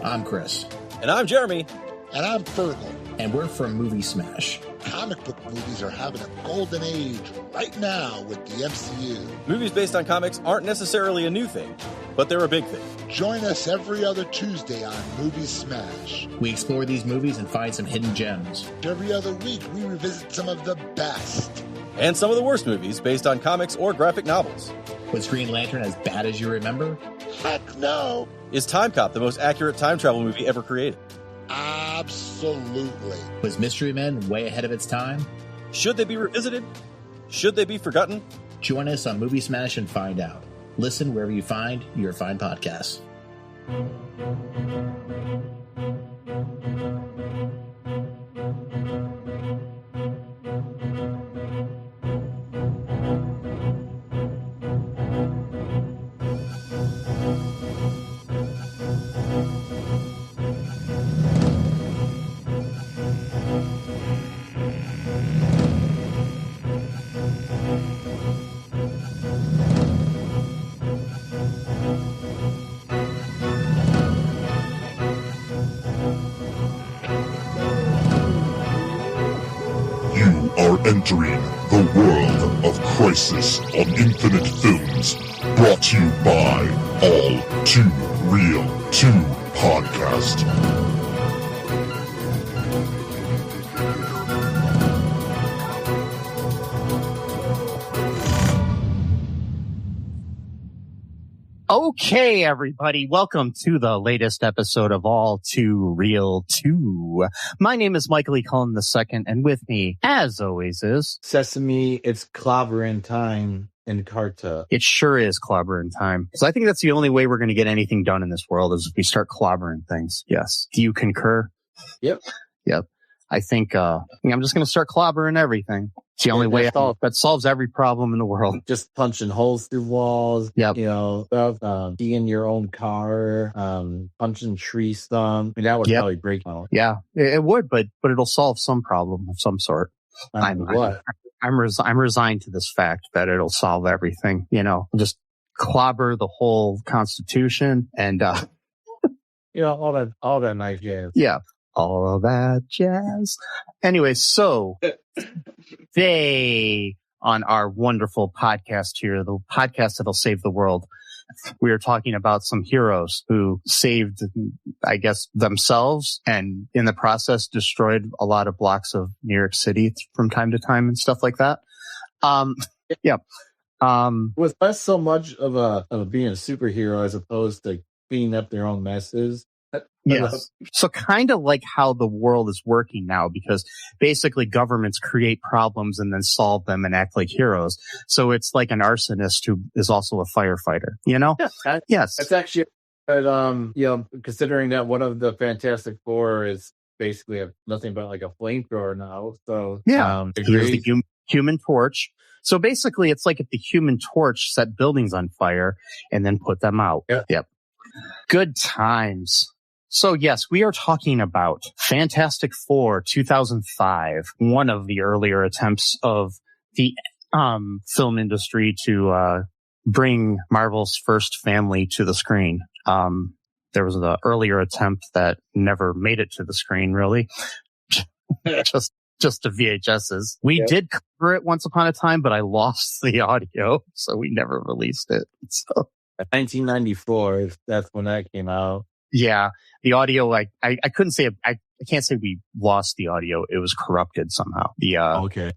I'm Chris. And I'm Jeremy. And I'm Fergal. And we're from Movie Smash. Comic book movies are having a golden age right now with the MCU. Movies based on comics aren't necessarily a new thing, but they're a big thing. Join us every other Tuesday on Movie Smash. We explore these movies and find some hidden gems. Every other week, we revisit some of the best. And some of the worst movies based on comics or graphic novels. Was Green Lantern as bad as you remember? Heck no! Is Time Cop the most accurate time travel movie ever created? Absolutely. Was Mystery Men way ahead of its time? Should they be revisited? Should they be forgotten? Join us on Movie Smash and find out. Listen wherever you find your fine podcasts. Entering the world of Crisis on Infinite Films, brought to you by All Too Real 2 Podcast. Okay, everybody, welcome to the latest episode of All Too Real 2. My name is Michael Chiklis II, and with me, as always, is... Sesame, it's clobbering time in Carta. It sure is clobbering time. So I think that's the only way we're going to get anything done in this world is if we start clobbering things. Yes. Do you concur? Yep. I think I'm just going to start clobbering everything. It's the only way that solves every problem in the world. Just punching holes through walls. Yep. Keying your own car, punching tree stump. I mean, that would probably break my life. Yeah, it would, but it'll solve some problem of some sort. I'm resigned to this fact that it'll solve everything. Just clobber the whole Constitution and all that nice jazz. Yeah. All of that jazz. Anyway, so today on our wonderful podcast here, the podcast that'll save the world, we are talking about some heroes who saved, I guess, themselves and in the process destroyed a lot of blocks of New York City from time to time and stuff like that. It was less so much of being a superhero as opposed to cleaning up their own messes. Yes. So kind of like how the world is working now, because basically governments create problems and then solve them and act like heroes. So it's like an arsonist who is also a firefighter, Yes. That's actually, considering that one of the Fantastic Four is basically nothing but like a flamethrower now. So, here's the Human Torch. So basically it's like if the Human Torch set buildings on fire and then put them out. Yeah. Yep. Good times. So yes, we are talking about Fantastic Four 2005, one of the earlier attempts of the film industry to bring Marvel's first family to the screen. There was an earlier attempt that never made it to the screen, really. just to VHSs. We did cover it once upon a time, but I lost the audio, so we never released it. So 1994, that's when that came out. Yeah, the audio, I couldn't say, I can't say we lost the audio. It was corrupted somehow.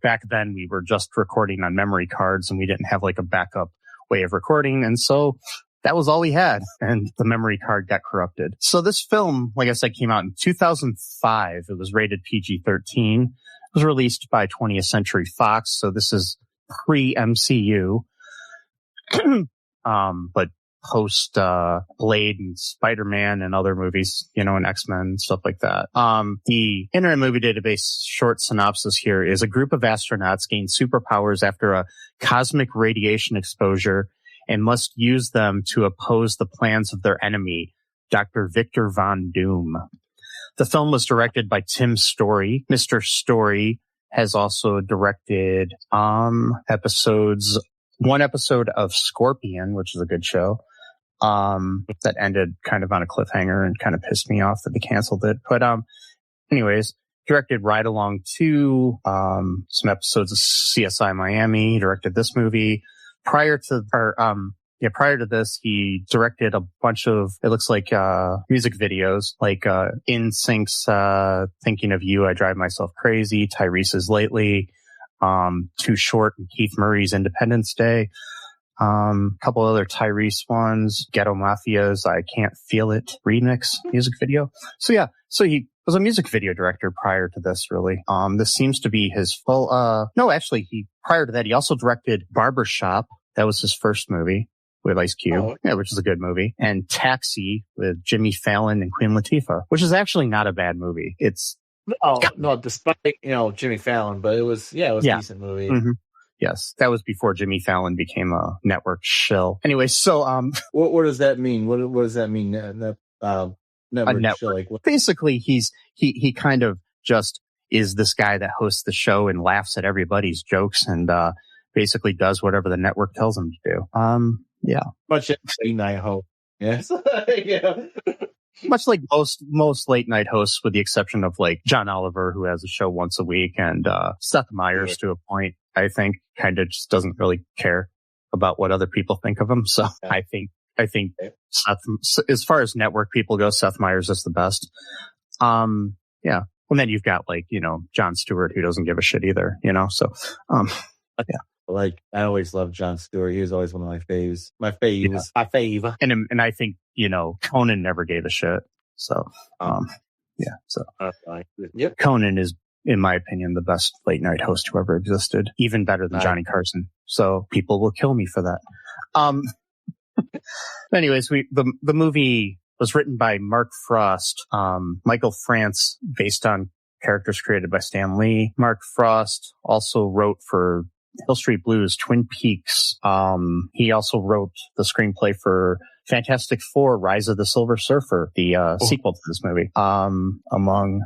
Back then we were just recording on memory cards and we didn't have like a backup way of recording. And so that was all we had. And the memory card got corrupted. So this film, like I said, came out in 2005. It was rated PG-13. It was released by 20th Century Fox. So this is pre-MCU. But post Blade and Spider-Man and other movies, and X-Men and stuff like that. The Internet Movie Database short synopsis here is a group of astronauts gain superpowers after a cosmic radiation exposure and must use them to oppose the plans of their enemy, Dr. Victor Von Doom. The film was directed by Tim Story. Mr. Story has also directed one episode of Scorpion, which is a good show. that ended kind of on a cliffhanger and kind of pissed me off that they canceled it. But anyways, directed Ride Along 2, some episodes of CSI Miami, directed this movie. Prior to this, he directed a bunch of, it looks like, music videos, like, NSYNC's, Thinking of You, I Drive Myself Crazy, Tyrese's Lately, Too Short, and Keith Murray's Independence Day. A couple other Tyrese ones, Ghetto Mafia's I Can't Feel It remix music video. So he was a music video director prior to this, really. This seems to be his full, prior to that, he also directed Barbershop. That was his first movie with Ice Cube, which is a good movie. And Taxi with Jimmy Fallon and Queen Latifah, which is actually not a bad movie. Despite, Jimmy Fallon, but it was a decent movie. Mm-hmm. Yes, that was before Jimmy Fallon became a network shill. Anyway, so what does that mean? What does that mean? Network shill? Like, basically, he kind of just is this guy that hosts the show and laughs at everybody's jokes and basically does whatever the network tells him to do. Yeah, much like late night host. Yes, yeah. Much like most late night hosts, with the exception of like John Oliver, who has a show once a week, and Seth Meyers to a point. I think kind of just doesn't really care about what other people think of him. So yeah. I think Seth, as far as network people go, Seth Meyers is the best. Yeah. And then you've got like, Jon Stewart, who doesn't give a shit either, so, yeah. Like, I always loved Jon Stewart. He was always one of my faves. My fave. And I think, Conan never gave a shit. So, yeah. So, yep. Conan is, in my opinion, the best late night host who ever existed, even better than Johnny Carson. So people will kill me for that. Anyways, the movie was written by Mark Frost, Michael France, based on characters created by Stan Lee. Mark Frost also wrote for Hill Street Blues, Twin Peaks. He also wrote the screenplay for Fantastic Four, Rise of the Silver Surfer, the sequel to this movie, among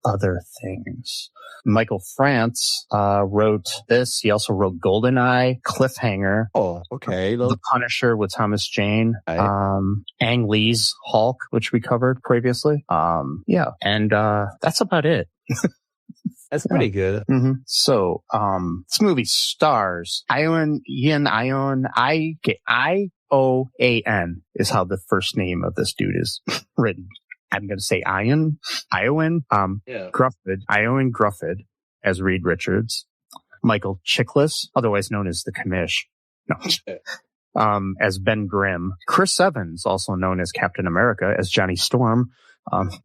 other things. Michael France wrote this. He also wrote GoldenEye, Cliffhanger. Oh, okay. The Punisher with Thomas Jane. Ang Lee's Hulk, which we covered previously. Yeah. And that's about it. That's pretty good. Mm-hmm. So, this movie stars Ioan is how the first name of this dude is written. I'm going to say Ioan Gruffudd as Reed Richards, Michael Chiklis, otherwise known as the Commish, as Ben Grimm, Chris Evans, also known as Captain America, as Johnny Storm,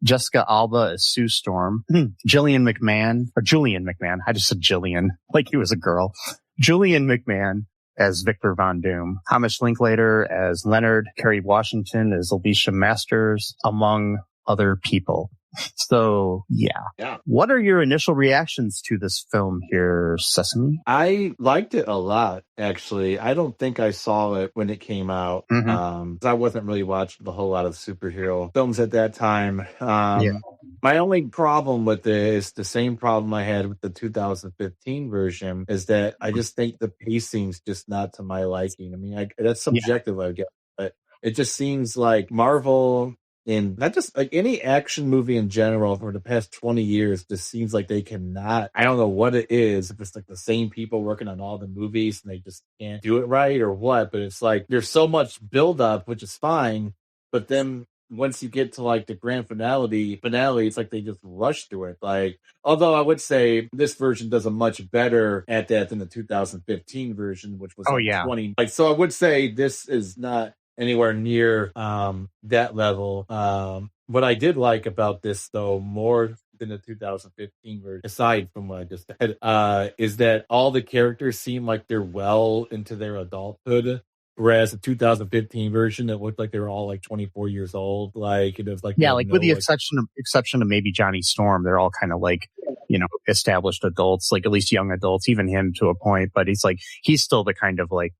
Jessica Alba as Sue Storm, Julian McMahon, I just said Jillian, like he was a girl, Julian McMahon as Victor Von Doom, Hamish Linklater as Leonard, Kerry Washington as Alicia Masters, among other people. So, yeah. What are your initial reactions to this film here, Sesame? I liked it a lot, actually. I don't think I saw it when it came out. Mm-hmm. I wasn't really watching a whole lot of superhero films at that time. My only problem with it is the same problem I had with the 2015 version, is that I just think the pacing's just not to my liking. I mean, that's subjective, I guess, but it just seems like Marvel, and not just like any action movie in general for the past 20 years, just seems like they cannot, I don't know what it is, if it's like the same people working on all the movies and they just can't do it right or what, but it's like there's so much buildup, which is fine, but then once you get to like the grand finale, it's like they just rush through it. Like, although I would say this version does a much better at that than the 2015 version, which was 20. Like, so I would say this is not anywhere near that level. What I did like about this, though, more than the 2015 version, aside from what I just said, is that all the characters seem like they're well into their adulthood. Whereas the 2015 version, it looked like they were all like 24 years old. Like, it was like, with the exception of maybe Johnny Storm, they're all kind of like, established adults, like at least young adults, even him to a point. But he's still the kind of like,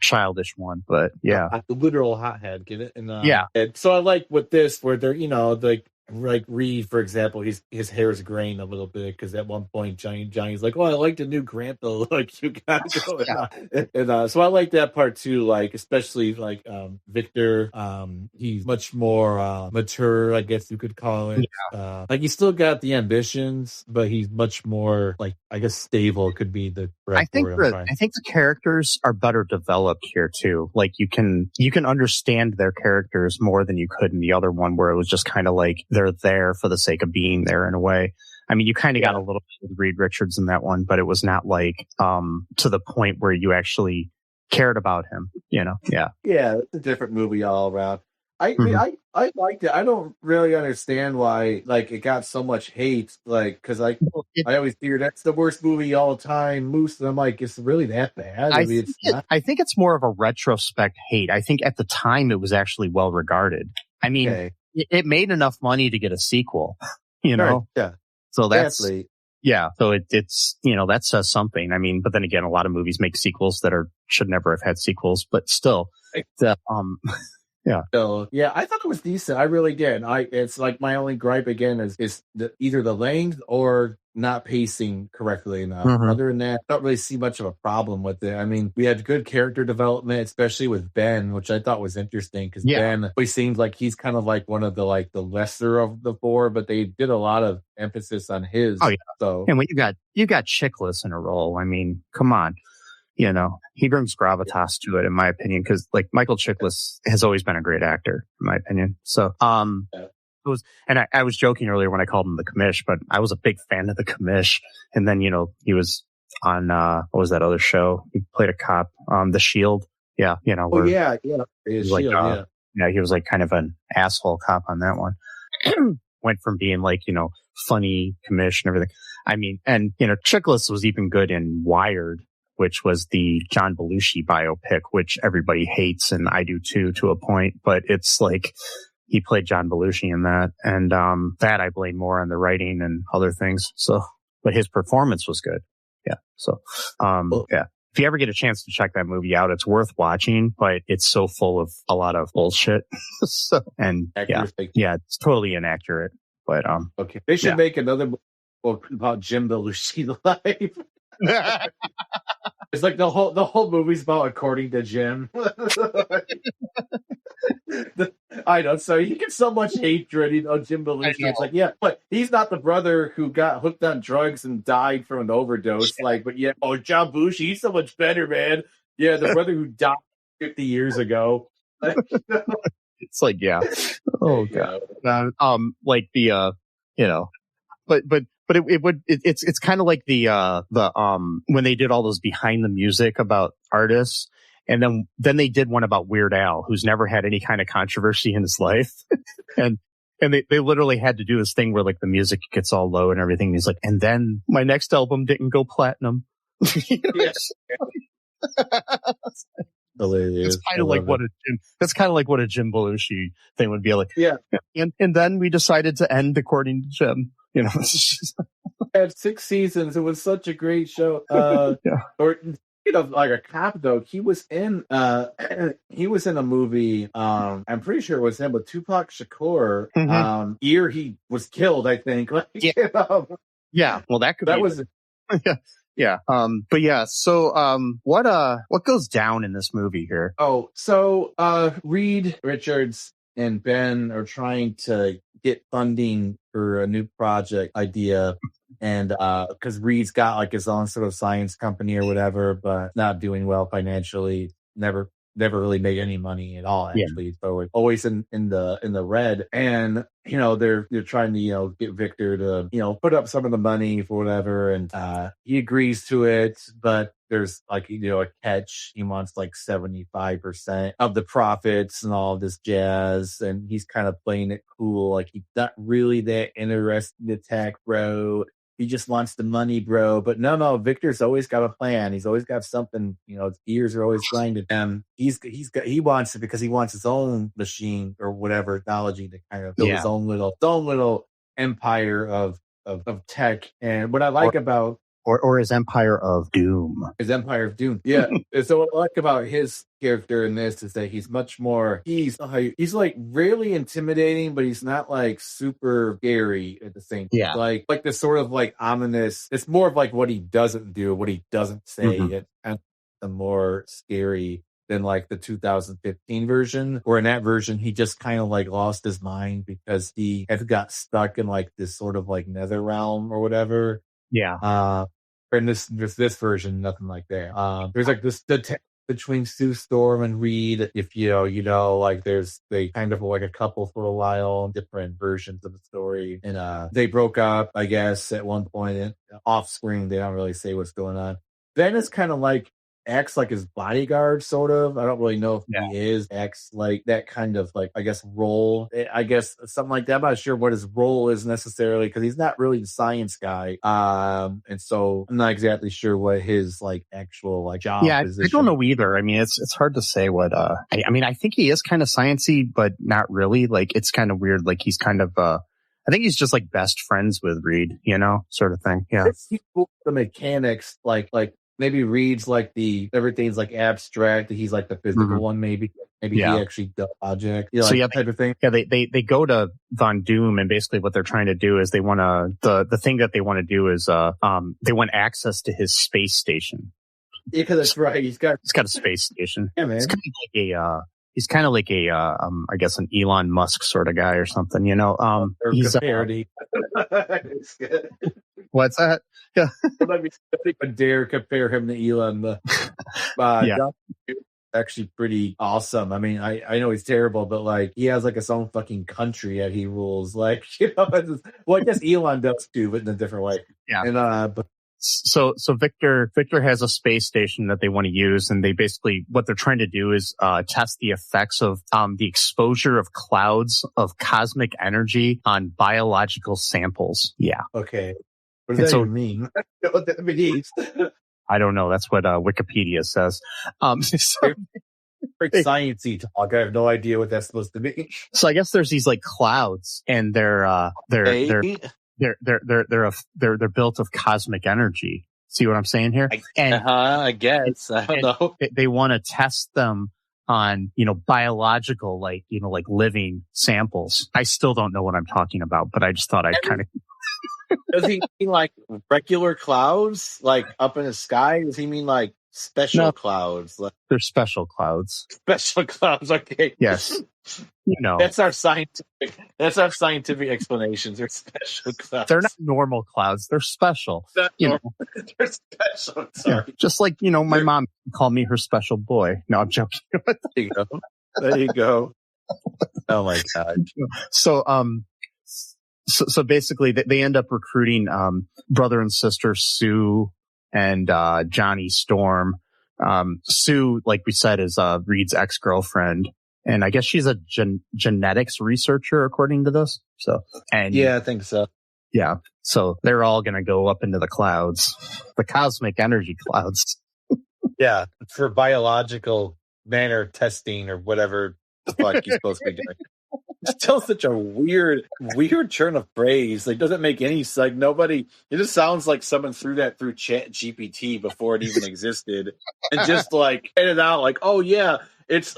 childish one. But yeah, the literal hothead, get it? And, and so I like with this where they're, like like Reed, for example, his hair is graying a little bit because at one point Johnny's like, "Oh, I like the new Grant though. Like you gotta go." And so I like that part too. Like especially like Victor, he's much more mature, I guess you could call it. Like he's still got the ambitions, but he's much more like I guess stable could be the correct word. I think the characters are better developed here too. Like you can understand their characters more than you could in the other one, where it was just kind of like they're there for the sake of being there in a way. I mean, you kind of got a little bit with Reed Richards in that one, but it was not like to the point where you actually cared about him, you know? Yeah. Yeah, it's a different movie all around. I liked it. I don't really understand why like it got so much hate. Like, because I always hear that's the worst movie all time, Moose, and I'm like, it's really that bad? I mean, I think it's more of a retrospect hate. I think at the time it was actually well regarded. I mean, it made enough money to get a sequel, you know? Right. Yeah. So that's so it's you know, that says something. I mean, but then again, a lot of movies make sequels that should never have had sequels, but still, yeah. So yeah, I thought it was decent. I really did. It's like my only gripe again is either the length or not pacing correctly enough. Other than that, I don't really see much of a problem with it. I mean, we had good character development, especially with Ben, which I thought was interesting because Ben always seems like he's kind of like one of the lesser of the four, but they did a lot of emphasis on his. Oh yeah. So and when you got Chiklis in a role, I mean, come on. You know, he brings gravitas to it, in my opinion, because like Michael Chiklis has always been a great actor, in my opinion. So, it was, and I was joking earlier when I called him the Commish, but I was a big fan of the Commish. And then, you know, he was on, what was that other show? He played a cop, The Shield. Yeah. You know, he was he was like kind of an asshole cop on that one. Went from being like, you know, funny Commish and everything. I mean, and, you know, Chiklis was even good in Wired, which was the John Belushi biopic, which everybody hates, and I do too, to a point. But it's like he played John Belushi in that, and that I blame more on the writing and other things. So, but his performance was good. Yeah. So, yeah. If you ever get a chance to check that movie out, it's worth watching, but it's so full of a lot of bullshit. So, and it's totally inaccurate. But okay, they should make another book about Jim Belushi life. It's like the whole movie's about according to Jim. I know, so he gets so much hatred, you know, Jim Belushi. It's like, yeah, but he's not the brother who got hooked on drugs and died from an overdose. Like, but yeah, John Belushi, he's so much better, man. Yeah, the brother who died 50 years ago. It's like, yeah. Oh god. Like the you know, but it's kind of like the when they did all those behind the music about artists, and then they did one about Weird Al, who's never had any kind of controversy in his life, and they literally had to do this thing where like the music gets all low and everything. And he's like, and then my next album didn't go platinum. Yes. It's kind of like what a Jim Belushi thing would be like. Yeah. And then we decided to end according to Jim. You know, had 6 seasons. It was such a great show. Or you know, like a cop though, he was in a movie. I'm pretty sure it was him with Tupac Shakur. Year he was killed, I think. Like, yeah. You know? Yeah. Well, that was. Yeah. Yeah. But yeah. So, what goes down in this movie here? Oh, so Reed Richards and Ben are trying to get funding for a new project idea, and because Reed's got like his own sort of science company or whatever, but not doing well financially. Never really made any money at all, actually. Yeah. So it's always in the red. And you know, they're trying to, you know, get Victor to, you know, put up some of the money for whatever, and he agrees to it, but there's like, you know, a catch. He wants like 75% of the profits and all this jazz, and he's kind of playing it cool, like he's not really that interested in the tech, bro. He just wants the money, bro. But no, Victor's always got a plan. He's always got something, you know, his ears are always grinded. He wants it because he wants his own machine or whatever technology to kind of build his own little empire of tech. And what I like about or his Empire of Doom. His Empire of Doom. Yeah. So what I like about his character in this is that he's much more, he's like really intimidating, but he's not like super scary at the same time. Yeah. Like this sort of like ominous, it's more of like what he doesn't do, what he doesn't say, and the more scary than like the 2015 version, where in that version he just kind of like lost his mind because he had got stuck in like this sort of like nether realm or whatever. Yeah. In this version, nothing like that. There's like this between Sue Storm and Reed. If you know, like they kind of like a couple for a while, different versions of the story, and they broke up, I guess, at one point and off screen. They don't really say what's going on. Ben is kind of like acts like his bodyguard, sort of. I don't really know if he acts like that kind of like, I guess, role. I guess something like that. I'm not sure what his role is necessarily because he's not really the science guy. And so I'm not exactly sure what his like actual like job position. I don't know either. I mean, it's hard to say what. I mean, I think he is kind of sciencey, but not really. Like it's kind of weird. Like he's kind of I think he's just like best friends with Reed, sort of thing. Yeah. The mechanics, like. Maybe Reed's like everything's like abstract. He's like the physical one. Maybe he actually does project. That type of thing. Yeah, they go to Von Doom, and basically what they're trying to do is they want to the thing that they want to do is they want access to his space station. Yeah, because that's right. He's got a space station. Yeah, man. He's kind of like a I guess an Elon Musk sort of guy or something. He's parody. It's good. What's that? Yeah. Let me dare compare him to Elon. Actually pretty awesome. I mean, I know he's terrible, but like he has like his own fucking country that he rules. Like, well, I guess Elon does too, but in a different way. Yeah. And but so Victor has a space station that they want to use, and they basically what they're trying to do is test the effects of the exposure of clouds of cosmic energy on biological samples. Yeah. Okay. What does that even mean? I don't know what that means. I don't know. That's what Wikipedia says. Very sciencey talk. I have no idea what that's supposed to mean. So I guess there's these like clouds, and they're built of cosmic energy. See what I'm saying here? I guess. I don't know. They want to test them on, biological, like living samples. I still don't know what I'm talking about, but I just thought I'd kind of. Does he mean like regular clouds, like up in the sky? Does he mean like special clouds? They're special clouds. Special clouds. Okay. Yes. That's our scientific explanations. They're special clouds. They're not normal clouds. They're special. They're special. Sorry. Yeah. Just like, my mom called me her special boy. No, I'm joking. There you go. Oh my God. So basically they end up recruiting, brother and sister Sue and, Johnny Storm. Sue, like we said, is, Reed's ex-girlfriend. And I guess she's a genetics researcher, according to this. Yeah, I think so. Yeah. So they're all going to go up into the clouds, the cosmic energy clouds. Yeah. For biological manner testing or whatever the fuck you're supposed to be doing. It's still such a weird turn of phrase. Like, doesn't make any sense. Like, nobody, it just sounds like someone threw that through Chat GPT before it even existed and just like made it out like, oh yeah, it's,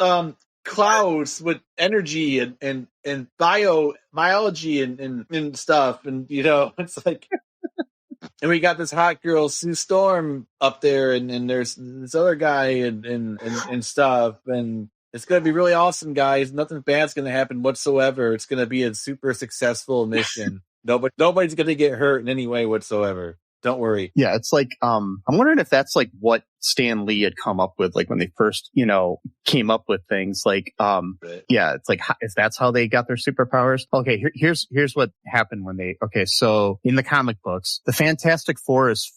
clouds with energy and biology and stuff. And, it's like, and we got this hot girl, Sue Storm, up there, and there's this other guy and stuff. And it's going to be really awesome, guys. Nothing bad's going to happen whatsoever. It's going to be a super successful mission. Nobody's going to get hurt in any way whatsoever. Don't worry. Yeah, it's like, I'm wondering if that's like what Stan Lee had come up with, like when they first, came up with things like, yeah, it's like, if that's how they got their superpowers. Okay, here's what happened so in the comic books, the Fantastic Four is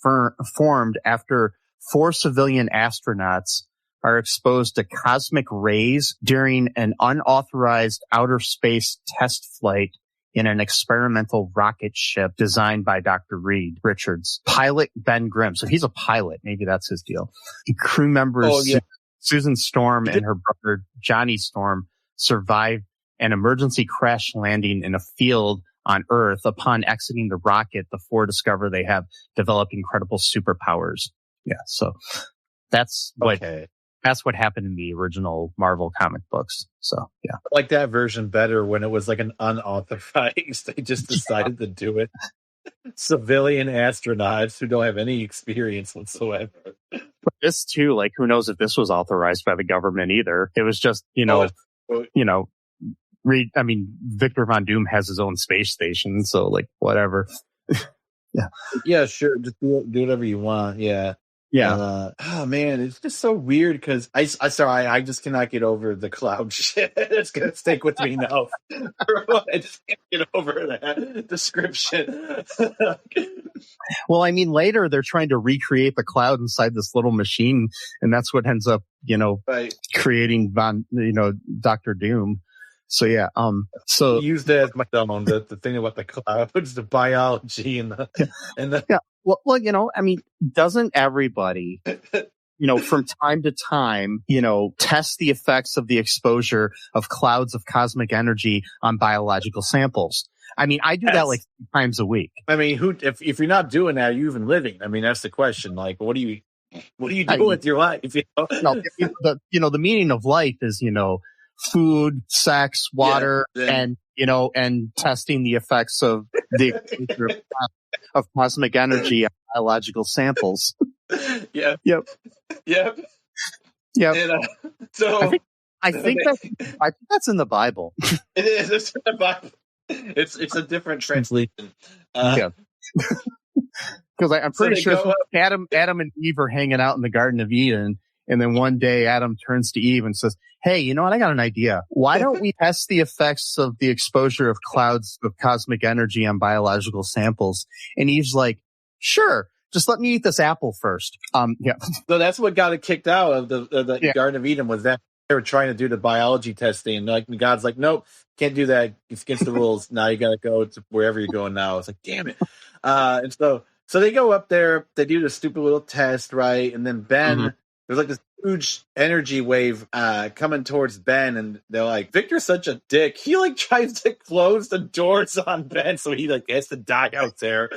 formed after 4 civilian astronauts are exposed to cosmic rays during an unauthorized outer space test flight in an experimental rocket ship designed by Dr. Reed Richards. Pilot Ben Grimm. So he's a pilot. Maybe that's his deal. Crew members Susan Storm and her brother Johnny Storm survived an emergency crash landing in a field on Earth. Upon exiting the rocket, the four discover they have developed incredible superpowers. Yeah, so that's what happened in the original Marvel comic books. So yeah, I like that version better when it was like an unauthorized. They just decided to do it. Civilian astronauts who don't have any experience whatsoever. But this too, like, who knows if this was authorized by the government either? It was just, Victor Von Doom has his own space station, so like whatever. Yeah, sure. Just do whatever you want. Yeah. Yeah. Oh man, it's just so weird because I just cannot get over the cloud shit. It's gonna stick with me now. I just can't get over that description. Well, I mean, later they're trying to recreate the cloud inside this little machine, and that's what ends up, creating Dr. Doom. So yeah, so use that as my own the thing about the clouds, the biology and the yeah. Well, I mean, doesn't everybody, from time to time, test the effects of the exposure of clouds of cosmic energy on biological samples? I mean, I do that like 3 times a week. I mean, if you're not doing that, are you even living? I mean, that's the question. Like, what do you do with your life? The meaning of life is, food, sex, water, and testing the effects of the of cosmic energy on biological samples. Yeah. Yep. Yep. Yep. And, so I think that's in the Bible. It is. It's in the Bible. It's a different translation. Yeah. Because I'm pretty sure Adam and Eve are hanging out in the Garden of Eden, and then one day Adam turns to Eve and says, "Hey, you know what? I got an idea. Why don't we test the effects of the exposure of clouds of cosmic energy on biological samples?" And Eve's like, "Sure. Just let me eat this apple first." Yeah. So that's what got it kicked out of the Garden of Eden, was that they were trying to do the biology testing, and like God's like, "Nope, can't do that. It's against the rules. Now you got to go to wherever you're going now." It's like, damn it. And so they go up there, they do the stupid little test, right? And then Ben, there's like this huge energy wave coming towards Ben, and they're like, "Victor's such a dick. He like tries to close the doors on Ben, so he like has to die out there."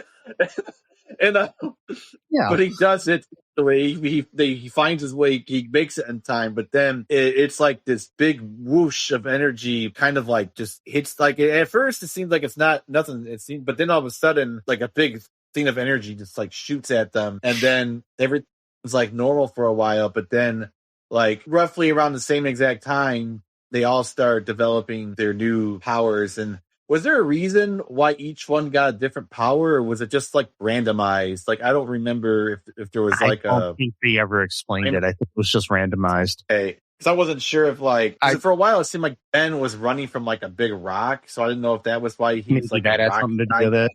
And but he does it. He finds his way. He makes it in time, but then it's like this big whoosh of energy, kind of like just hits. Like at first, it seems like it's not nothing. It seems, but then all of a sudden, like a big thing of energy just like shoots at them, and then everything's like normal for a while. But then, like roughly around the same exact time, they all start developing their new powers. And was there a reason why each one got a different power, or was it just like randomized? Like I don't remember if there was like I don't think they ever explained it. I think it was just randomized. Okay. Because I wasn't sure if for a while it seemed like Ben was running from like a big rock, so I didn't know if that was why he was like that had something to do with it.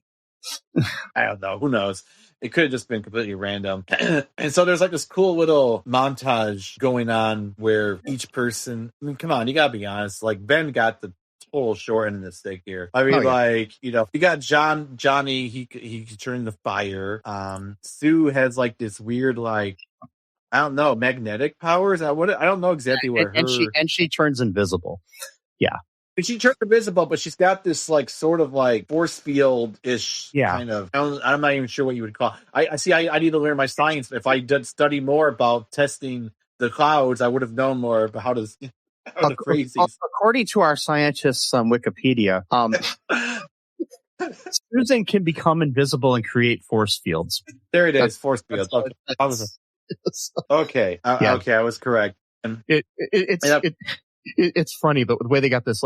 I don't know. Who knows? It could have just been completely random. And so there's like this cool little montage going on where each person, I mean, come on, you gotta be honest. Like Ben got the total short end of the stick here. I mean, you got Johnny, he could turn into fire. Sue has like this weird, like, I don't know, magnetic powers. I don't know exactly what she turns invisible. Yeah. She turned invisible, but she's got this like sort of like force field ish kind of. I'm not even sure what you would call. I see. I need to learn my science. If I did study more about testing the clouds, I would have known more about how the crazies. According to our scientists on Wikipedia, Susan can become invisible and create force fields. There it is, force fields. Okay, okay, I was correct. It's funny, but the way they got this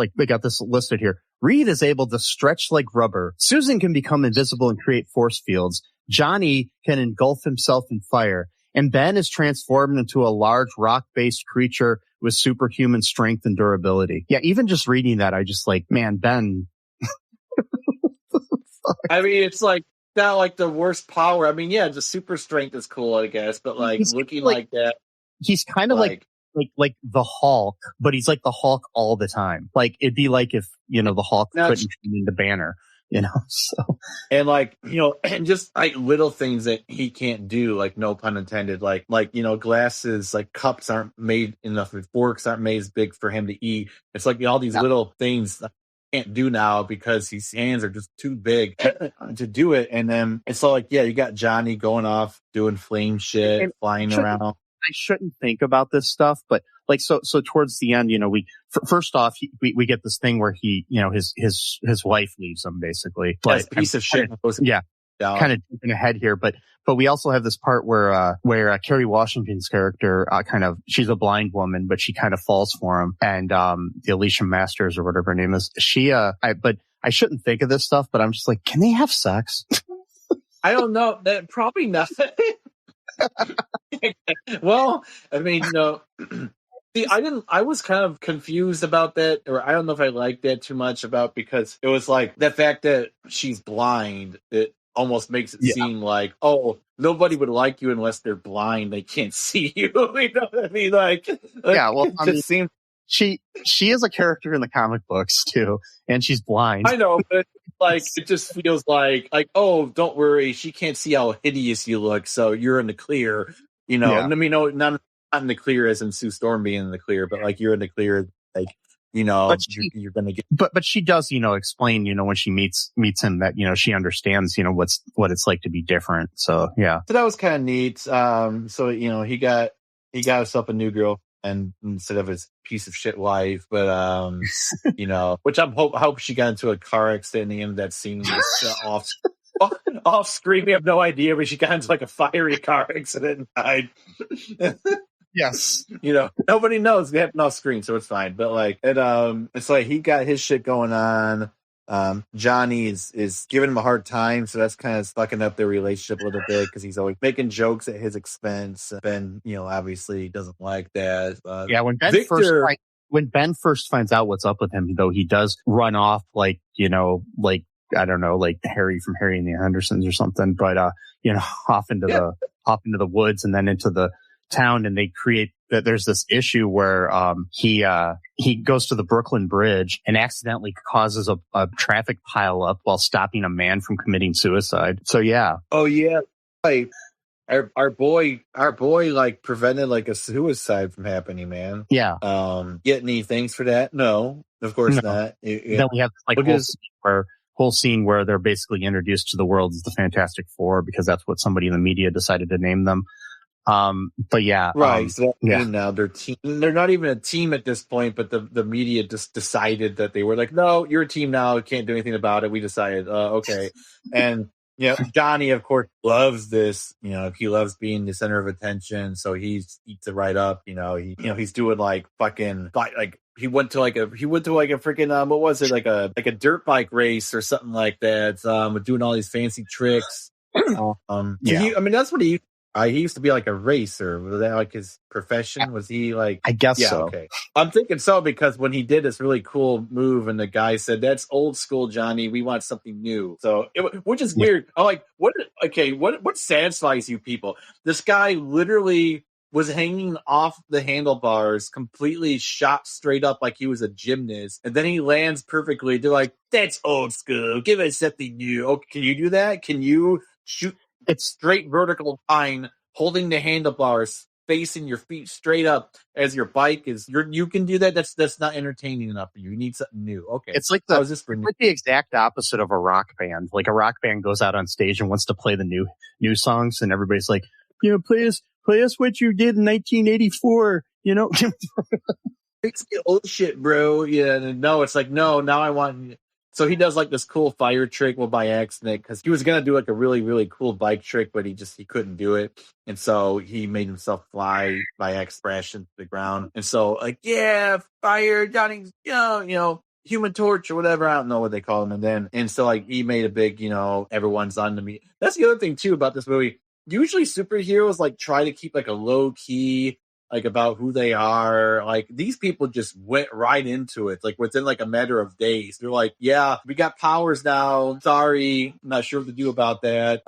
listed here. Reed is able to stretch like rubber. Susan can become invisible and create force fields. Johnny can engulf himself in fire. And Ben is transformed into a large rock-based creature with superhuman strength and durability. Yeah, even just reading that, I just like, man, Ben. I mean, it's like not like the worst power. I mean, yeah, the super strength is cool, I guess, but like he's looking like that. He's kind of like the Hulk, but he's like the Hulk all the time. Like it'd be like if, the Hulk couldn't turn into Banner, so. And like, and just like little things that he can't do, like no pun intended, like, glasses, like cups aren't made enough, forks aren't made as big for him to eat. It's like all these little things can't do now because his hands are just too big to do it. And then it's all like, yeah, you got Johnny going off doing flame shit, And flying shouldn't- around. I shouldn't think about this stuff, but like, so towards the end, first off, we get this thing where he, his wife leaves him basically. But Yes, piece of shit. Yeah. Down. Kind of jumping ahead here, but we also have this part where Kerry Washington's character, she's a blind woman, but she kind of falls for him. And, the Alicia Masters or whatever her name is, but I shouldn't think of this stuff, but I'm just like, can they have sex? I don't know. That probably not. Well, I mean, see, I was kind of confused about that, or I don't know if I liked that too much because it was like the fact that she's blind, it almost makes it seem like, oh, nobody would like you unless they're blind. They can't see you. You know what I mean? Yeah, well, it just seems. She is a character in the comic books too, and she's blind. I know, but it just feels like, oh, don't worry, she can't see how hideous you look, so you're in the clear. Yeah. I mean, no, not in the clear as in Sue Storm being in the clear, but like you're in the clear, like you're gonna get. But she does, explain, when she meets him that she understands, what it's like to be different. So yeah. So that was kind of neat. So he got himself a new girl. And instead of his piece of shit wife, but which I hope she got into a car accident in the end of that scene off screen. We have no idea, but she got into like a fiery car accident and died. Yes, nobody knows. They have no screen, so it's fine. But it's like he got his shit going on. Johnny is giving him a hard time, so that's kind of fucking up their relationship a little bit because he's always making jokes at his expense. Ben, obviously doesn't like that. Yeah, when Ben first finds out what's up with him, though, he does run off like I don't know, like Harry from Harry and the Hendersons or something, but off into the woods and then into the town, and they create that there's this issue where he goes to the Brooklyn Bridge and accidentally causes a traffic pile up while stopping a man from committing suicide. So yeah. Oh yeah. Like our boy like prevented like a suicide from happening, man. Yeah. Get any thanks for that? No, of course not. Then we have like whole scene where they're basically introduced to the world as the Fantastic Four because that's what somebody in the media decided to name them. But yeah, right. So now they're team. They're not even a team at this point, but the media just decided that they were like, no, you're a team now. Can't do anything about it. We decided, okay. And Johnny, of course, loves this. He loves being the center of attention, so he eats it right up. He's doing like fucking like. He went to like a freaking what was it, like a dirt bike race or something like that. Doing all these fancy tricks. That's what he used to be like a racer. Was that like his profession? Was he like? I guess so. Okay. I'm thinking so because when he did this really cool move and the guy said, "That's old school, Johnny. We want something new." So, which is weird. I'm like, what? Okay, what satisfies you people? This guy literally was hanging off the handlebars, completely shot straight up like he was a gymnast, and then he lands perfectly. They're like, "That's old school. Give us something new." Okay, can you do that? Can you shoot? It's straight vertical line, holding the handlebars, facing your feet straight up as your bike is. You can do that. That's not entertaining enough for you. You need something new. Okay, it's like the exact opposite of a rock band. Like a rock band goes out on stage and wants to play the new songs, and everybody's like, play us what you did in 1984. It's the old shit, bro. Yeah, no, it's like no. Now I want. So he does like this cool fire trick, by accident, because he was gonna do like a really, really cool bike trick, but he couldn't do it, and so he made himself fly by accident, crash into the ground, and so like fire, Johnny, Human Torch or whatever, I don't know what they call him, and so like he made a big, everyone's on to me. That's the other thing too about this movie. Usually superheroes like try to keep like a low key, like about who they are. Like these people just went right into it. Like within like a matter of days, they're like, yeah, we got powers now. Sorry, I'm not sure what to do about that.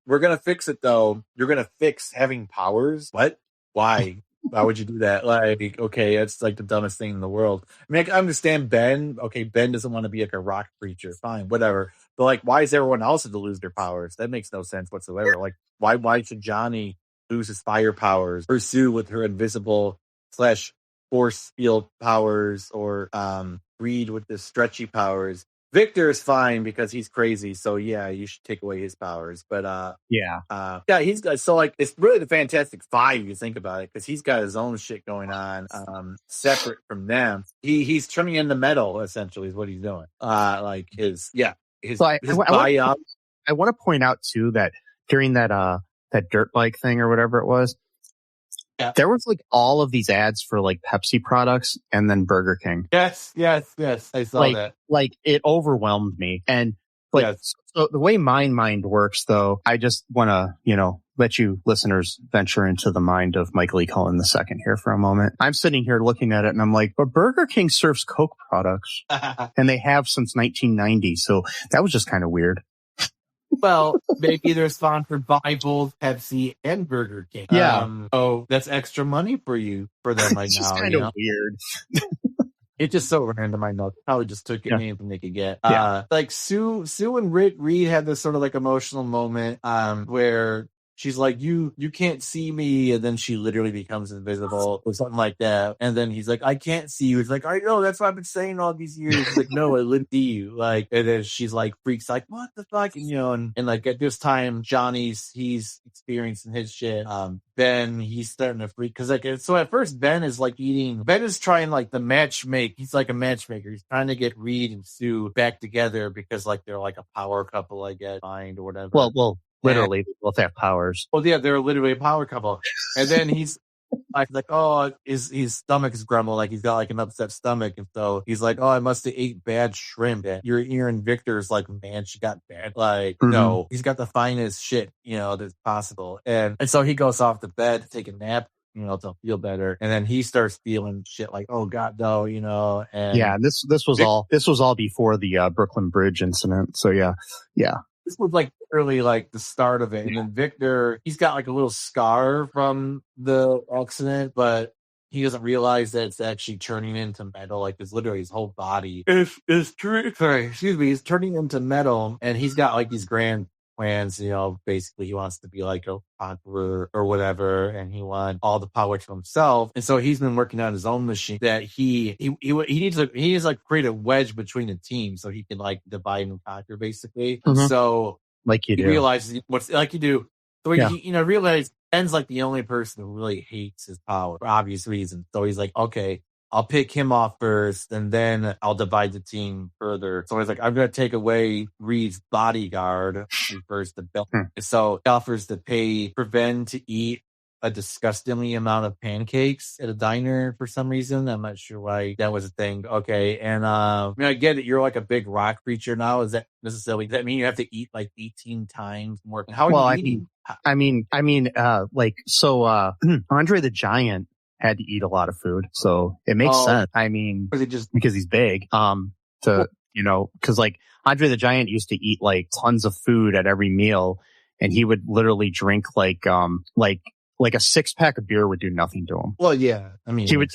We're going to fix it though. You're going to fix having powers. What? Why? Why would you do that? Like, okay, it's like the dumbest thing in the world. I mean, I understand Ben. Okay, Ben doesn't want to be like a rock creature. Fine, whatever. But like, why is everyone else to lose their powers? That makes no sense whatsoever. Like, why should Johnny lose his fire powers, pursue with her invisible / force field powers, or Reed with the stretchy powers. Victor is fine because he's crazy, so yeah, you should take away his powers. But he's got it's really the Fantastic Five if you think about it, because he's got his own shit going on, separate from them. He's turning into metal essentially is what he's doing. I want to point out too that during that dirt bike thing or whatever it was, there was like all of these ads for like Pepsi products and then Burger King. Yes. I saw that. Like it overwhelmed me. And so the way my mind works, though, I just want to, let you listeners venture into the mind of Michael E. Cullen II here for a moment. I'm sitting here looking at it and I'm like, but Burger King serves Coke products and they have since 1990. So that was just kind of weird. Well, maybe they're sponsored by both Pepsi and Burger King. Yeah. That's extra money for them right it's now. It's kind of weird. It's just so random. I know. Probably just took anything they could get. Yeah. Like Sue and Reed had this sort of like emotional moment where she's like, you can't see me, and then she literally becomes invisible or something like that. And then he's like, I can't see you. He's like, I know, that's what I've been saying all these years. He's like, no, I didn't see you. Like, and then she's like, freaks like, what the fuck? And like at this time, he's experiencing his shit. Ben, he's starting to freak because so at first Ben is trying like the matchmake. He's like a matchmaker. He's trying to get Reed and Sue back together because like they're like a power couple, I guess, or whatever. Well. Literally, they both have powers. Well, yeah, they're literally a power couple. And then he's like, oh, his stomach is grumble, like he's got like an upset stomach, and so he's like, oh, I must have ate bad shrimp. You're hearing Victor's like, man, she got bad. Like, no, he's got the finest shit, that's possible. And so he goes off to bed to take a nap, to feel better. And then he starts feeling shit like, oh God, no, and this was all before the Brooklyn Bridge incident. So yeah. This was like early, like the start of it. And then Victor, he's got like a little scar from the accident, but he doesn't realize that it's actually turning into metal. Like it's literally his whole body is turning into metal. And he's got like these grand plans, basically he wants to be like a conqueror or whatever, and he wants all the power to himself. And so he's been working on his own machine that he needs to create a wedge between the team so he can like divide and conquer basically. So like you do. He realizes what's like you do. So he realizes Ben's like the only person who really hates his power for obvious reasons. So he's like, okay, I'll pick him off first, and then I'll divide the team further. So he's like, I'm going to take away Reed's bodyguard, refers to Bill. So he offers to pay for Ben to eat a disgustingly amount of pancakes at a diner for some reason. I'm not sure why that was a thing. Okay. And I get it. You're like a big rock creature now. Does that mean you have to eat like 18 times more? How are you eating? Andre the Giant had to eat a lot of food, so it makes sense. I mean, because he's big, because like Andre the Giant used to eat like tons of food at every meal, and he would literally drink like a 6-pack of beer would do nothing to him. Well, yeah, I mean, he would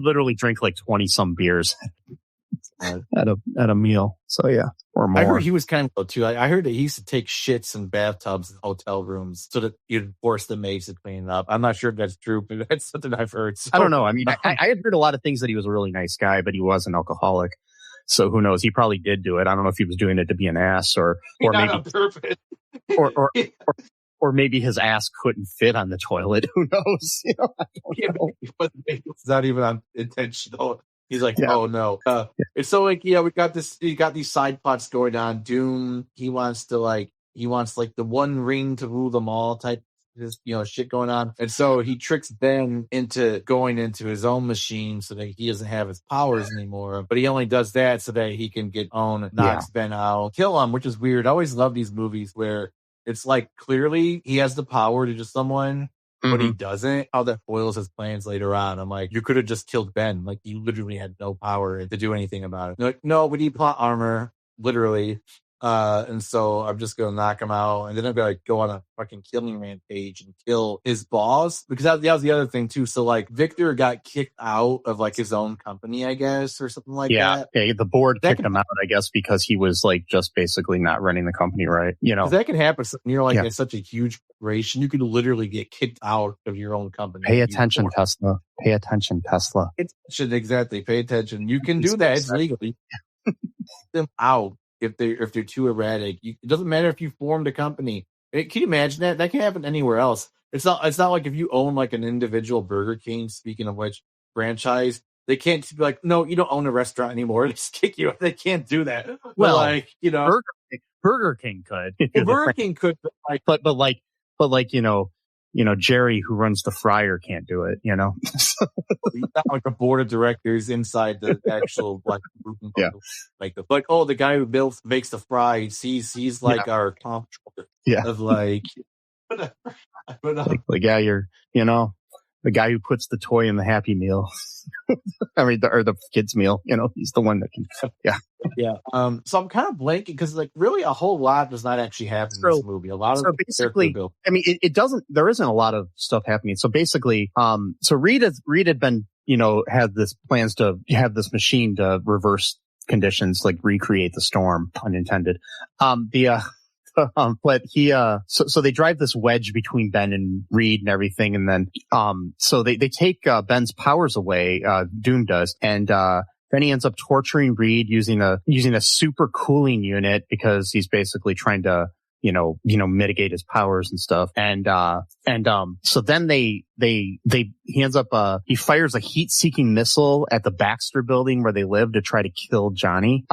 literally drink like 20 some beers at a meal. So yeah, or more. I heard he was kind of too. I heard that he used to take shits in bathtubs in hotel rooms so that you'd force the maids to clean it up. I'm not sure if that's true, but that's something I've heard. So, I don't know. I mean, I had heard a lot of things that he was a really nice guy, but he was an alcoholic. So who knows? He probably did do it. I don't know if he was doing it to be an ass or maybe on purpose. or maybe his ass couldn't fit on the toilet. Who knows? I don't know. It's not even on intentional. He's like, oh no. And so like, we got these side plots going on. Doom, he wants the one ring to rule them all type shit going on. And so he tricks Ben into going into his own machine so that he doesn't have his powers anymore. But he only does that so that he can knocks Ben out, kill him, which is weird. I always love these movies where it's like clearly he has the power to just someone, but he doesn't. How that foils his plans later on. I'm like, you could have just killed Ben. Like, you literally had no power to do anything about it. They're like, no, we need plot armor, literally. And so I'm just going to knock him out. And then I'm going to go on a fucking killing rampage and kill his boss. Because that was the other thing, too. So, like, Victor got kicked out of, like, his own company, I guess, or something like that. Yeah, the board kicked him out, I guess, because he was, like, just basically not running the company right. That can happen. You're, like, it's such a huge corporation. You could literally get kicked out of your own company. Pay attention, Tesla. Pay attention, Tesla. Exactly. Pay attention. You can do that. It's legal. You can kick them out if they're too erratic. It doesn't matter if you formed a company. Can you imagine that? That can happen anywhere else. It's not like if you own like an individual Burger King, speaking of which, franchise, they can't be like, no, you don't own a restaurant anymore. They just kick you out. They can't do that. Well, like, Burger King could. Well, Burger King could, but Jerry, who runs the fryer, can't do it. He's not like a board of directors inside the actual the guy who makes the fries. He's like our comptroller of like the guy who puts the toy in the Happy Meal. I mean, or the kids' meal. He's the one that can. Yeah. So I'm kind of blanking because, like, really, a whole lot does not actually happen in this movie. A lot of basically, I mean, it doesn't. There isn't a lot of stuff happening. So basically, so Reed had been, had this plans to have this machine to reverse conditions, like recreate the storm, pun intended. But so they drive this wedge between Ben and Reed and everything. And then, so they take, Ben's powers away, Doom does. And, then he ends up torturing Reed using a super cooling unit because he's basically trying to, mitigate his powers and stuff. And so then he ends up, he fires a heat-seeking missile at the Baxter building where they live to try to kill Johnny.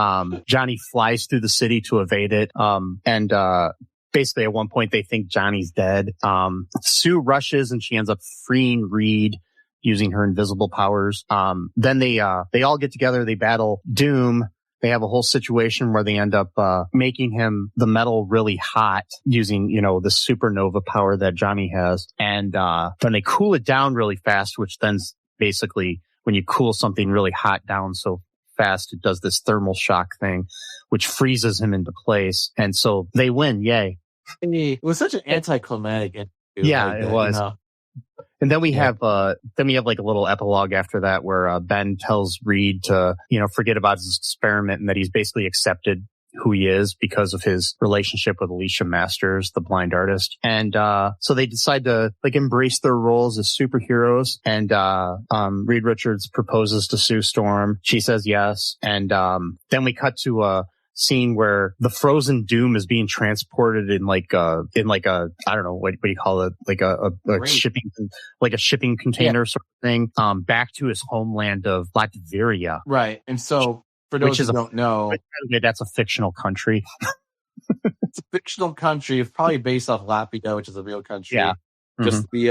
Johnny flies through the city to evade it. Basically at one point they think Johnny's dead. Sue rushes and she ends up freeing Reed using her invisible powers. Then they all get together, they battle Doom. They have a whole situation where they end up making the metal really hot using, the supernova power that Johnny has. And then they cool it down really fast, which then's basically when you cool something really hot down so fast, it does this thermal shock thing, which freezes him into place. And so they win. Yay. It was such an anticlimactic. It was. And then we have like a little epilogue after that where Ben tells Reed to, forget about his experiment and that he's basically accepted who he is because of his relationship with Alicia Masters, the blind artist. And so they decide to like embrace their roles as superheroes. And Reed Richards proposes to Sue Storm. She says yes. And then we cut to a scene where the frozen Doom is being transported in like a I don't know what do you call it, like a shipping container sort of thing, back to his homeland of Latveria. Right. And so for those who don't know, that's a fictional country. It's a fictional country. It's probably based off Latvia, which is a real country. Yeah. Just to be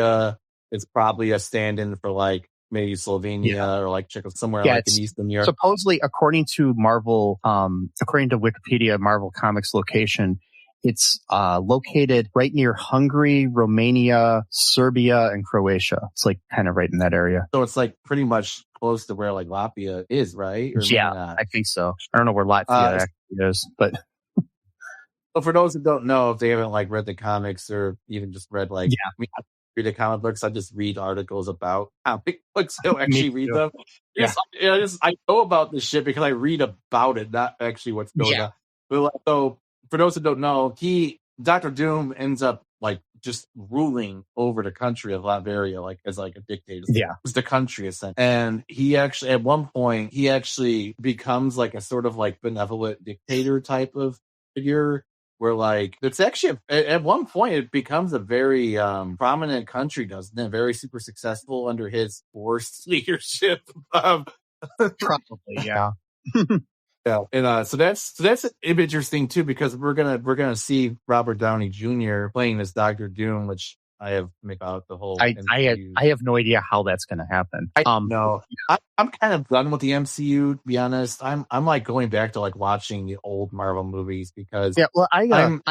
it's probably a stand-in for like maybe Slovenia or like somewhere like in Eastern Europe. Supposedly, according to Wikipedia, Marvel Comics location, it's located right near Hungary, Romania, Serbia, and Croatia. It's like kind of right in that area. So it's like pretty much close to where like Latvia is, right? Or I think so. I don't know where Latvia actually is, but. Well, for those who don't know, if they haven't like read the comics or even just read like, I read the comic books, I just read articles about comic books. I don't actually read them. I know about this shit because I read about it, not actually what's going on. But so for those who don't know, Dr. Doom ends up like just ruling over the country of Latveria, like as like a dictator. Yeah, it's the country essentially. And he actually, at one point, becomes like a sort of like benevolent dictator type of figure. Where like it's actually at one point it becomes a very prominent country, doesn't it? Very super successful under his forced leadership. Probably, yeah. Yeah, and so that's interesting too because we're gonna see Robert Downey Jr. playing as Dr. Doom, which I have made out the whole. I have no idea how that's going to happen. No, I'm kind of done with the MCU. To be honest, I'm like going back to like watching the old Marvel movies because I'm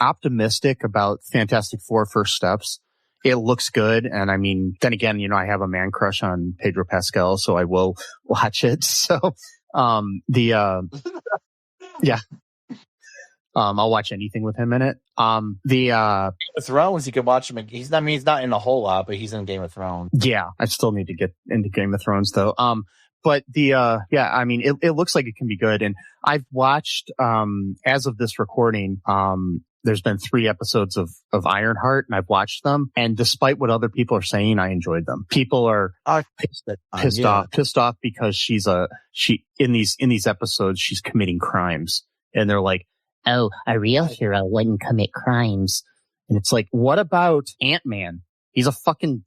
optimistic about Fantastic Four First Steps. It looks good, and I mean, then again, I have a man crush on Pedro Pascal, so I will watch it. So, I'll watch anything with him in it. Thrones, you could watch him. He's not in a whole lot, but he's in Game of Thrones. Yeah, I still need to get into Game of Thrones though. But I mean, it looks like it can be good. And I've watched, as of this recording, there's been 3 episodes of Ironheart, and I've watched them. And despite what other people are saying, I enjoyed them. People are pissed off because she in these episodes, she's committing crimes. And they're like, oh, a real hero wouldn't commit crimes. And it's like, what about Ant-Man? He's a fucking...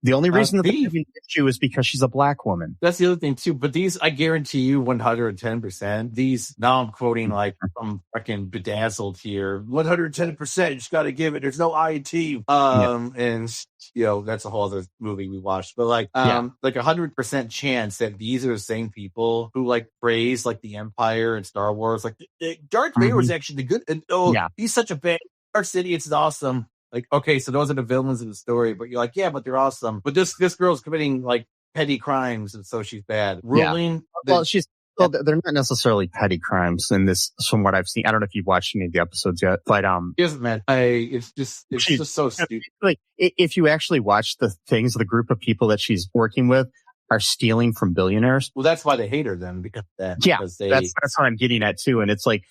The only reason that the issue is because she's a black woman. That's the other thing too. But these, I guarantee you, 110%. These, now I'm quoting like some fucking bedazzled here. 110%. You just got to give it. There's no IT. And you know that's a whole other movie we watched. But like 100% chance that these are the same people who like praise like the Empire and Star Wars. Like Darth Vader was actually the good. And, he's such a bad. Dark City, it's awesome. Like, okay, so those are the villains of the story, but you're like, yeah, but they're awesome. But this girl's committing like petty crimes, and so she's bad. Ruling. Well, they're not necessarily petty crimes in this, from what I've seen. I don't know if you've watched any of the episodes yet, but isn't man. It's just so stupid. Like, if you actually watch the things, the group of people that she's working with are stealing from billionaires. Well, that's why they hate her then, because that. Yeah, because that's what I'm getting at too, and it's like.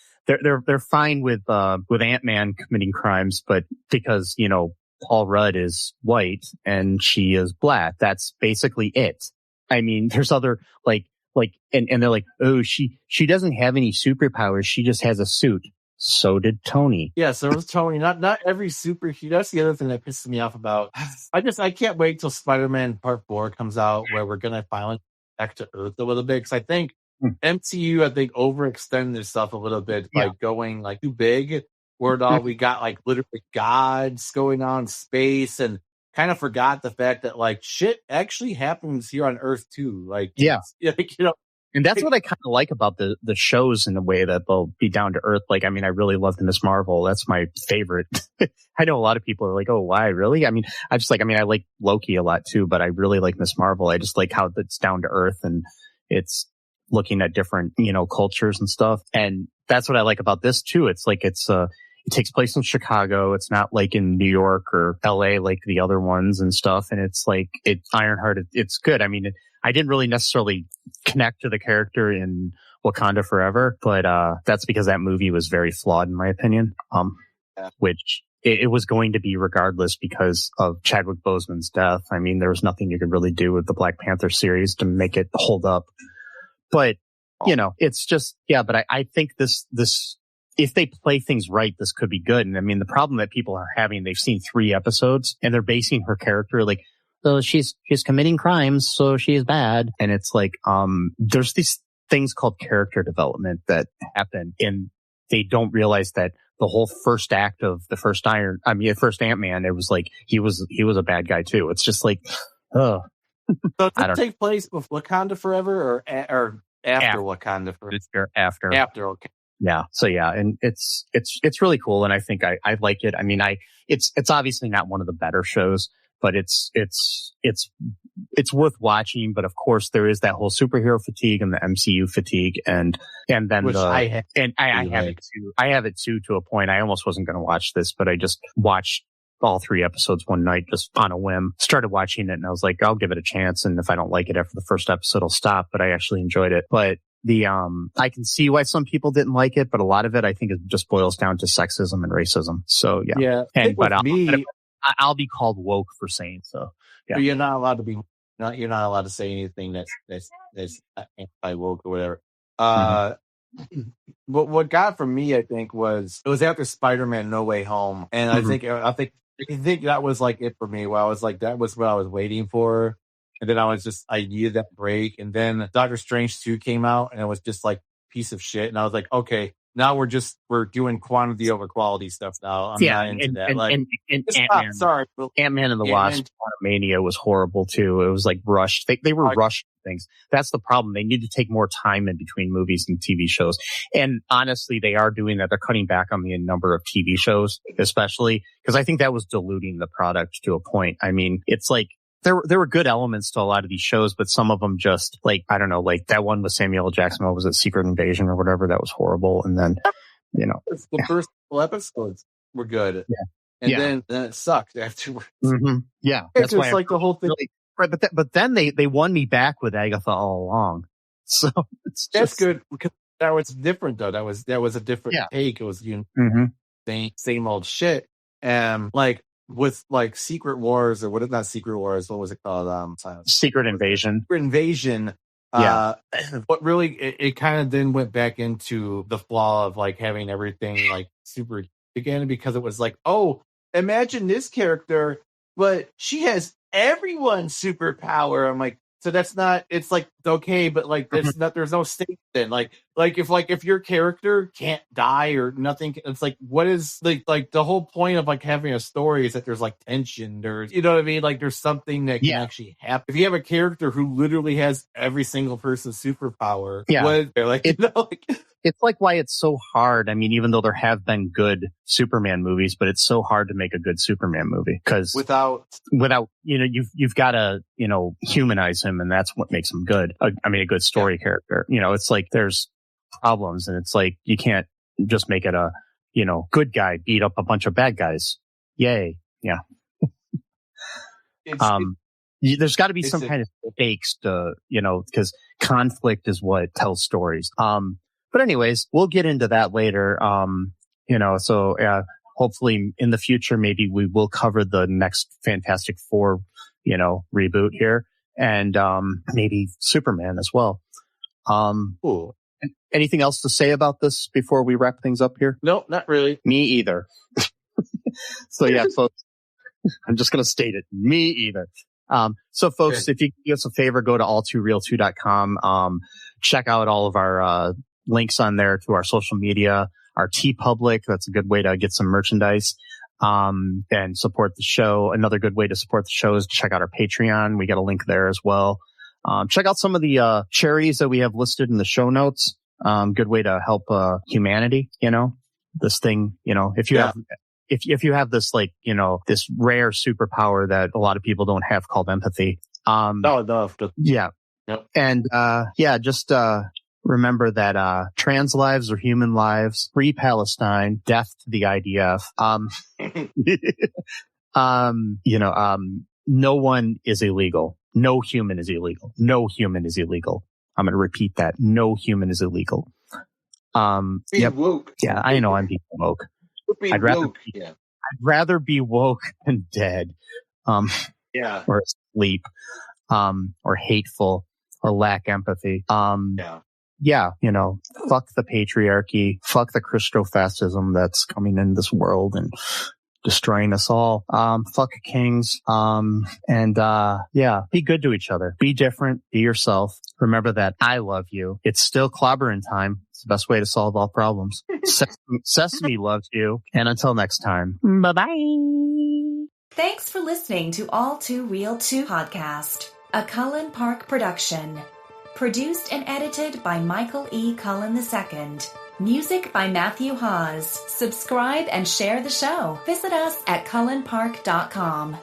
They're fine with Ant-Man committing crimes, but because, you know, Paul Rudd is white and she is black, that's basically it. I mean, there's other and they're like, oh, she doesn't have any superpowers. She just has a suit. So did Tony. Yeah, so was Tony. Not every superhero. That's the other thing that pisses me off about. I can't wait till Spider-Man Part 4 comes out, where we're gonna finally back to Earth a little bit, because I think MCU, I think, overextended itself a little bit by going like too big. Where we got like literally gods going on in space, and kind of forgot the fact that like shit actually happens here on Earth too. Like, you know. And that's what I kind of like about the shows, in the way that they'll be down to earth. Like, I mean, I really loved Miss Marvel. That's my favorite. I know a lot of people are like, oh, why? Really? I mean, I like Loki a lot too, but I really like Miss Marvel. I just like how it's down to earth, and it's looking at different, you know, cultures and stuff. And that's what I like about this too. It's like, it takes place in Chicago. It's not like in New York or LA like the other ones and stuff. And it's like, Ironheart, it's good. I mean, I didn't really necessarily connect to the character in Wakanda Forever, but that's because that movie was very flawed in my opinion. Which it was going to be regardless because of Chadwick Boseman's death. I mean, there was nothing you could really do with the Black Panther series to make it hold up. But, you know, it's just, but I think this, if they play things right, this could be good. And I mean, the problem that people are having, they've seen 3 episodes and they're basing her character like, so she's committing crimes, so she's bad. And it's like, there's these things called character development that happen, and they don't realize that the whole first act of the first Ant-Man, it was like, he was a bad guy too. It's just like, oh. So does it take place with Wakanda Forever or after Wakanda Forever? After, okay. Yeah. So and it's really cool, and I think I like it. I mean, it's obviously not one of the better shows, but it's worth watching. But of course, there is that whole superhero fatigue and the MCU fatigue, and then which I have it too. I have it too, to a point. I almost wasn't going to watch this, but I just watched all 3 episodes one night just on a whim. Started watching it, and I was like, I'll give it a chance, and if I don't like it after the first episode, I'll stop. But I actually enjoyed it. But I can see why some people didn't like it, but a lot of it I think it just boils down to sexism and racism. So I'll be called woke for saying so. Yeah. But you're not allowed to be. You're not allowed to say anything that's anti-woke or whatever. What got from me, I think, was it was after Spider-Man No Way Home, and I think that was like it for me. Where I was like, that was what I was waiting for, and then I needed that break, and then Doctor Strange 2 came out, and it was just like piece of shit, and I was like, okay. Now we're doing quantity over quality stuff now. I'm not into that. Ant-Man and the Wasp Quantumania was horrible too. It was like rushed. They were rushed things. That's the problem. They need to take more time in between movies and TV shows. And honestly, they are doing that. They're cutting back on the number of TV shows, especially because I think that was diluting the product to a point. I mean, it's like, there were good elements to a lot of these shows, but some of them just like, I don't know, like that one with Samuel L. Jackson, what was it, Secret Invasion or whatever? That was horrible. And then, you know, the first couple episodes were good. And then it sucked afterwards. Yeah. That's why like the whole thing. Right. But then they won me back with Agatha all along. So it's that's good because that was different though. That was a different take. It was, same old shit. And like with like Secret Wars or what is not Secret Wars? What was it called? Secret Invasion. Secret Invasion. What really it kind of then went back into the flaw of like having everything like super again, because it was like, oh, imagine this character, but she has everyone's superpower. I'm like, so that's not, it's like, okay, but like, that's not, there's no stake then. Like if your character can't die or nothing, it's like, what is like the whole point of like having a story is that there's like tension, there's, you know what I mean? Like there's something that can actually happen. If you have a character who literally has every single person's superpower, they're like, it's like why it's so hard. I mean, even though there have been good Superman movies, but it's so hard to make a good Superman movie because without, you know, you've got to, you know, humanize him, and that's what makes him good. I mean, a good story character, you know, it's like there's problems, and it's like you can't just make it a, you know, good guy beat up a bunch of bad guys. Yay. Yeah. There's got to be some kind of stakes to, you know, because conflict is what tells stories. But anyways, we'll get into that later. You know, so hopefully in the future, maybe we will cover the next Fantastic Four, you know, reboot here, and maybe Superman as well. Cool. Anything else to say about this before we wrap things up here? No, not really. Me either. So yeah, folks, I'm just going to state it. Me either. So folks, if you do us a favor, go to all2real2.com. Check out all of our links on there to our social media, our TeePublic. That's a good way to get some merchandise, and support the show. Another good way to support the show is to check out our Patreon. We got a link there as well. Check out some of the charities that we have listed in the show notes. Good way to help humanity, you know, this thing, you know, if you have if you have this, like, you know, this rare superpower that a lot of people don't have called empathy. Yeah. Yep. And just remember that trans lives are human lives. Free Palestine. Death to the IDF. You know, no one is illegal. No human is illegal. No human is illegal. I'm going to repeat that. No human is illegal. Be woke. Yeah, I know I'm being woke. I'd rather be woke than dead. Or asleep. Or hateful. Or lack empathy. Yeah, you know, fuck the patriarchy, fuck the Christofascism that's coming in this world and destroying us all. Fuck kings. Be good to each other. Be different. Be yourself. Remember that I love you. It's still clobbering time. It's the best way to solve all problems. Sesame loves you. And until next time, bye-bye. Thanks for listening to All Too Real 2 podcast, a Cullen Park production. Produced and edited by Michael E. Cullen II. Music by Matthew Hawes. Subscribe and share the show. Visit us at cullenpark.com.